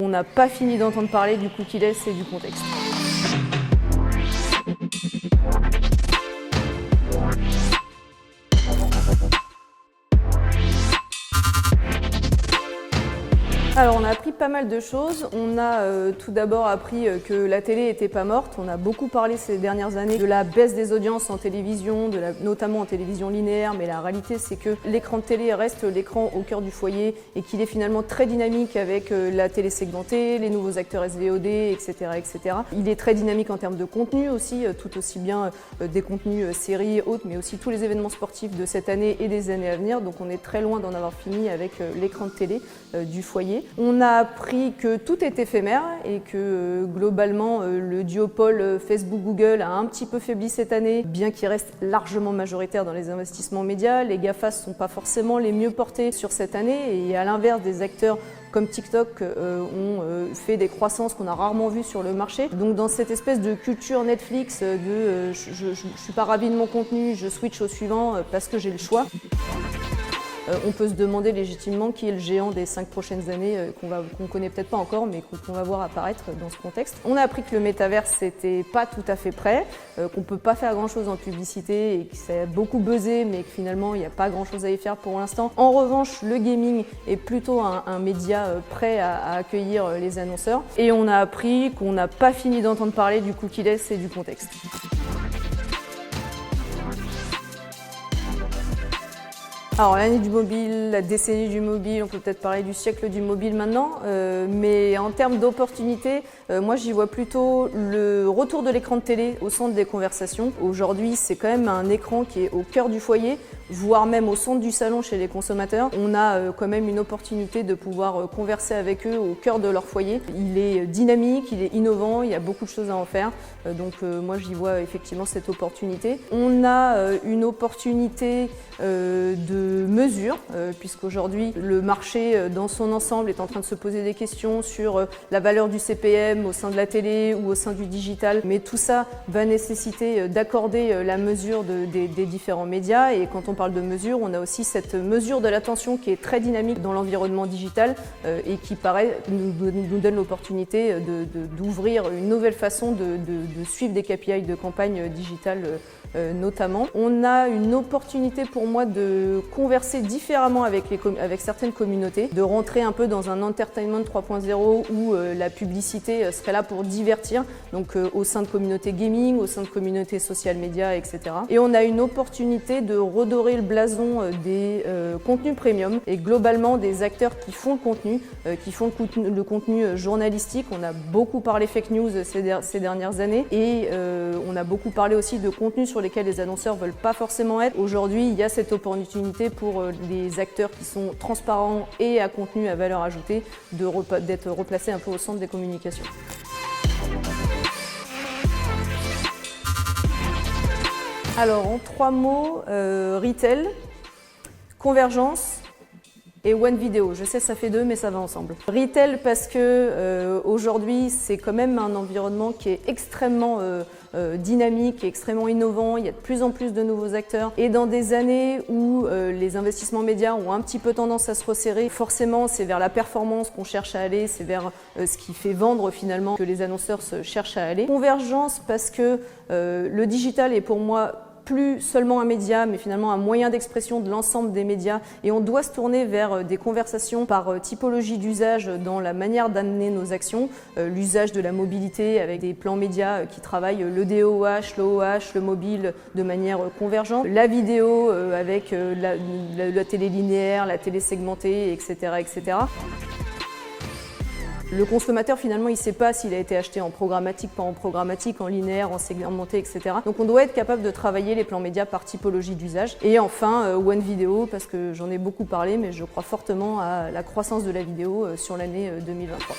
qu'on n'a pas fini d'entendre parler du cookie-less et du contexte. Alors on a appris pas mal de choses. On a tout d'abord appris que la télé n'était pas morte. On a beaucoup parlé ces dernières années de la baisse des audiences en télévision, notamment en télévision linéaire, mais la réalité c'est que l'écran de télé reste l'écran au cœur du foyer et qu'il est finalement très dynamique avec la télé segmentée, les nouveaux acteurs SVOD, etc., etc. Il est très dynamique en termes de contenu aussi, tout aussi bien des contenus séries, autres, mais aussi tous les événements sportifs de cette année et des années à venir. Donc on est très loin d'en avoir fini avec l'écran de télé du foyer. On a appris que tout est éphémère et que globalement le duopole Facebook-Google a un petit peu faibli cette année, bien qu'il reste largement majoritaire dans les investissements médias. Les GAFA ne sont pas forcément les mieux portés sur cette année et à l'inverse des acteurs comme TikTok ont fait des croissances qu'on a rarement vues sur le marché. Donc dans cette espèce de culture Netflix de je ne suis pas ravi de mon contenu, je switch au suivant parce que j'ai le choix. On peut se demander légitimement qui est le géant des 5 prochaines années qu'on connaît peut-être pas encore, mais qu'on va voir apparaître dans ce contexte. On a appris que le métaverse n'était pas tout à fait prêt, qu'on peut pas faire grand-chose en publicité et que ça a beaucoup buzzé, mais que finalement il n'y a pas grand-chose à y faire pour l'instant. En revanche, le gaming est plutôt un média prêt à accueillir les annonceurs. Et on a appris qu'on n'a pas fini d'entendre parler du cookie-less et du contexte. Alors l'année du mobile, la décennie du mobile, on peut peut-être parler du siècle du mobile maintenant, mais en termes d'opportunités, moi j'y vois plutôt le retour de l'écran de télé au centre des conversations. Aujourd'hui c'est quand même un écran qui est au cœur du foyer, voire même au centre du salon chez les consommateurs. On a quand même une opportunité de pouvoir converser avec eux au cœur de leur foyer. Il est dynamique, il est innovant, il y a beaucoup de choses à en faire, donc moi j'y vois effectivement cette opportunité. On a une opportunité de mesure, puisqu'aujourd'hui le marché dans son ensemble est en train de se poser des questions sur la valeur du CPM au sein de la télé ou au sein du digital, mais tout ça va nécessiter d'accorder la mesure des différents médias, et quand on parle de mesure, on a aussi cette mesure de l'attention qui est très dynamique dans l'environnement digital et qui nous donne l'opportunité d'ouvrir une nouvelle façon de suivre des KPI de campagne digitale notamment. On a une opportunité pour moi de converser différemment avec certaines communautés, de rentrer un peu dans un entertainment 3.0 où la publicité serait là pour divertir, donc au sein de communautés gaming, au sein de communautés social media, etc. Et on a une opportunité de redorer le blason des contenus premium et globalement des acteurs qui font le contenu, le contenu journalistique. On a beaucoup parlé fake news ces dernières années et on a beaucoup parlé aussi de contenus sur lesquels les annonceurs ne veulent pas forcément être. Aujourd'hui, il y a cette opportunité pour les acteurs qui sont transparents et à contenu à valeur ajoutée d'être replacés un peu au centre des communications. Alors en 3 mots, retail, convergence et One Video. Je sais ça fait 2 mais ça va ensemble. Retail parce que aujourd'hui c'est quand même un environnement qui est extrêmement dynamique et extrêmement innovant. Il y a de plus en plus de nouveaux acteurs et dans des années où les investissements médias ont un petit peu tendance à se resserrer, forcément c'est vers la performance qu'on cherche à aller, c'est vers ce qui fait vendre finalement que les annonceurs se cherchent à aller. Convergence parce que le digital est pour moi plus seulement un média, mais finalement un moyen d'expression de l'ensemble des médias, et on doit se tourner vers des conversations par typologie d'usage dans la manière d'amener nos actions, l'usage de la mobilité avec des plans médias qui travaillent le DOH, l'OOH, le mobile de manière convergente, la vidéo avec la télé linéaire, la télé segmentée, etc., etc. Le consommateur, finalement, il ne sait pas s'il a été acheté en programmatique, pas en programmatique, en linéaire, en segmenté, etc. Donc on doit être capable de travailler les plans médias par typologie d'usage. Et enfin, One Video, parce que j'en ai beaucoup parlé, mais je crois fortement à la croissance de la vidéo sur l'année 2023.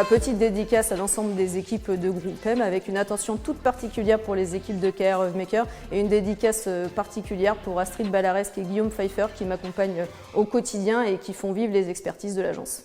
Petite dédicace à l'ensemble des équipes de Groupe M avec une attention toute particulière pour les équipes de KR Maker et une dédicace particulière pour Astrid Ballaresque et Guillaume Pfeiffer qui m'accompagnent au quotidien et qui font vivre les expertises de l'agence.